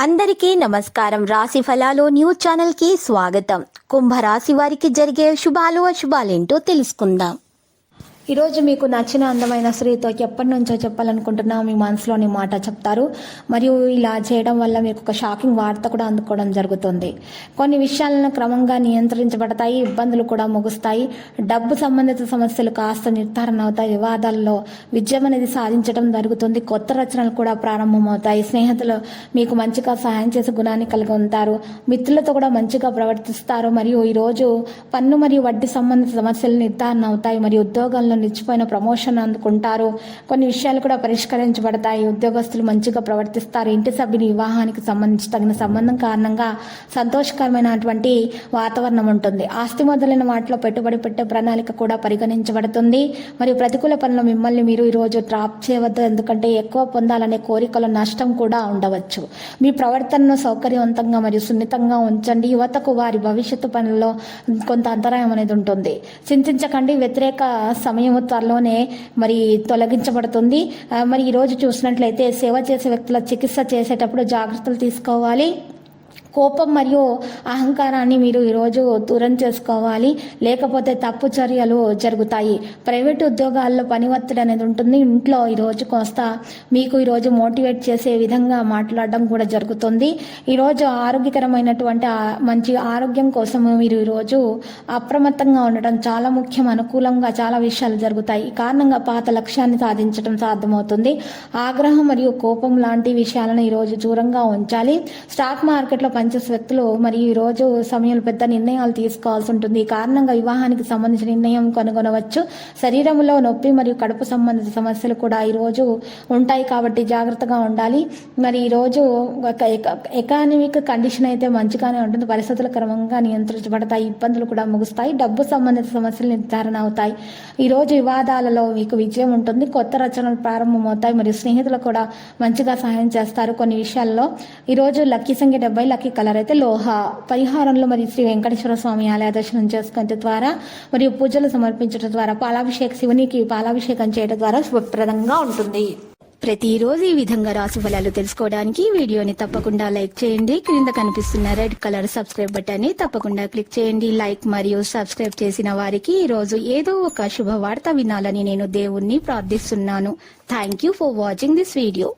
అందరికీ నమస్కారం. రాశి ఫలాలు న్యూస్ ఛానల్ కి స్వాగతం. కుంభరాశి వారికి జరిగే శుభాలు అశుభాలేంటో తెలుసుకుందాం. ఈరోజు మీకు నచ్చిన అందమైన స్త్రీతో ఎప్పటి నుంచో చెప్పాలనుకుంటున్నా మీ మనసులోని మాట చెప్తారు. మరియు ఇలా చేయడం వల్ల మీకు ఒక షాకింగ్ వార్త కూడా అందుకోవడం జరుగుతుంది. కొన్ని విషయాలను క్రమంగా నియంత్రించబడతాయి, ఇబ్బందులు కూడా ముగుస్తాయి. డబ్బు సంబంధిత సమస్యలు కాస్త నిర్ధారణ అవుతాయి. వివాదాల్లో విజయం అనేది సాధించడం జరుగుతుంది. కొత్త రచనలు కూడా ప్రారంభమవుతాయి. స్నేహితులు మీకు మంచిగా సహాయం చేసే గుణాన్ని కలిగి ఉంటారు. మిత్రులతో కూడా మంచిగా ప్రవర్తిస్తారు. మరియు ఈరోజు పన్ను మరియు వడ్డీ సంబంధిత సమస్యలు నిర్ధారణ అవుతాయి. మరియు ఉద్యోగాల్లో నిలిచిపోయిన ప్రమోషన్ అందుకుంటారు. కొన్ని విషయాలు కూడా పరిష్కరించబడతాయి. ఉద్యోగస్తులు మంచిగా ప్రవర్తిస్తారు. ఇంటి సభ్యుని వివాహానికి సంబంధించి తగిన సంబంధం కారణంగా సంతోషకరమైనటువంటి వాతావరణం ఉంటుంది. ఆస్తి మొదలైన వాటిలో పెట్టుబడి పెట్టే ప్రణాళిక కూడా పరిగణించబడుతుంది. మరియు ప్రతికూల పనులు మిమ్మల్ని మీరు ఈరోజు డ్రాప్ చేయవద్దు, ఎందుకంటే ఎక్కువ పొందాలనే కోరికల నష్టం కూడా ఉండవచ్చు. మీ ప్రవర్తనను సౌకర్యవంతంగా మరియు సున్నితంగా ఉంచండి. యువతకు వారి భవిష్యత్తు పనుల్లో కొంత అంతరాయం అనేది ఉంటుంది. చింతించకండి, వ్యతిరేక సమయం త్వరలోనే మరి తొలగించబడుతుంది. మరి ఈరోజు చూసినట్లయితే సేవ చేసే వ్యక్తుల చికిత్స చేసేటప్పుడు జాగ్రత్తలు తీసుకోవాలి. కోపం మరియు అహంకారాన్ని మీరు ఈరోజు దూరం చేసుకోవాలి, లేకపోతే తప్పు చర్యలు జరుగుతాయి. ప్రైవేటు ఉద్యోగాల్లో పని ఒత్తిడి అనేది ఉంటుంది. ఇంట్లో ఈరోజు కొంత మీకు ఈరోజు మోటివేట్ చేసే విధంగా మాట్లాడడం కూడా జరుగుతుంది. ఈరోజు ఆరోగ్యకరమైనటువంటి మంచి ఆరోగ్యం కోసం మీరు ఈరోజు అప్రమత్తంగా ఉండటం చాలా ముఖ్యం. అనుకూలంగా చాలా విషయాలు జరుగుతాయి. ఈ కారణంగా పాత లక్ష్యాన్ని సాధించడం సాధ్యమవుతుంది. ఆగ్రహం మరియు కోపం లాంటి విషయాలను ఈరోజు దూరంగా ఉంచాలి. స్టాక్ మార్కెట్లో పనిచేసే వ్యక్తులు మరి ఈ రోజు సమయంలో పెద్ద నిర్ణయాలు తీసుకోవాల్సి ఉంటుంది. ఈ కారణంగా వివాహానికి సంబంధించిన నిర్ణయం కనుగొనవచ్చు. శరీరంలో నొప్పి మరియు కడుపు సంబంధిత సమస్యలు కూడా ఈ రోజు ఉంటాయి, కాబట్టి జాగ్రత్తగా ఉండాలి. మరి ఈ రోజు ఎకానమిక్ కండిషన్ అయితే మంచిగానే ఉంటుంది. పరిస్థితులు క్రమంగా నియంత్రించబడతాయి. ఇబ్బందులు కూడా ముగుస్తాయి. డబ్బు సంబంధిత సమస్యలు నిర్ధారణ అవుతాయి. ఈ రోజు వివాదాలలో మీకు విజయం ఉంటుంది. కొత్త రచనలు ప్రారంభమవుతాయి. మరియు స్నేహితులు కూడా మంచిగా సహాయం చేస్తారు. కొన్ని విషయాల్లో ఈ రోజు లక్కీ సంఖ్య 70, లక్కీ కలర్ అయితే లోహ. పరిహారంలో మరియు శ్రీ వెంకటేశ్వర స్వామి ఆలయ దర్శనం చేసుకునే ద్వారా మరియు పూజలు సమర్పించడం ద్వారా శివునికి పాలాభిషేకం చేయడం ద్వారా శుభప్రదంగా ఉంటుంది. ప్రతిరోజు ఈ విధంగా రాశి ఫలాలు తెలుసుకోవడానికి వీడియోని తప్పకుండా లైక్ చేయండి. క్రింద కనిపిస్తున్న రెడ్ కలర్ సబ్స్క్రైబ్ బటన్ ని తప్పకుండా క్లిక్ చేయండి. లైక్ మరియు సబ్స్క్రైబ్ చేసిన వారికి ఈ రోజు ఏదో ఒక శుభవార్త వినాలని నేను దేవుణ్ణి ప్రార్థిస్తున్నాను. Thank you for watching this video.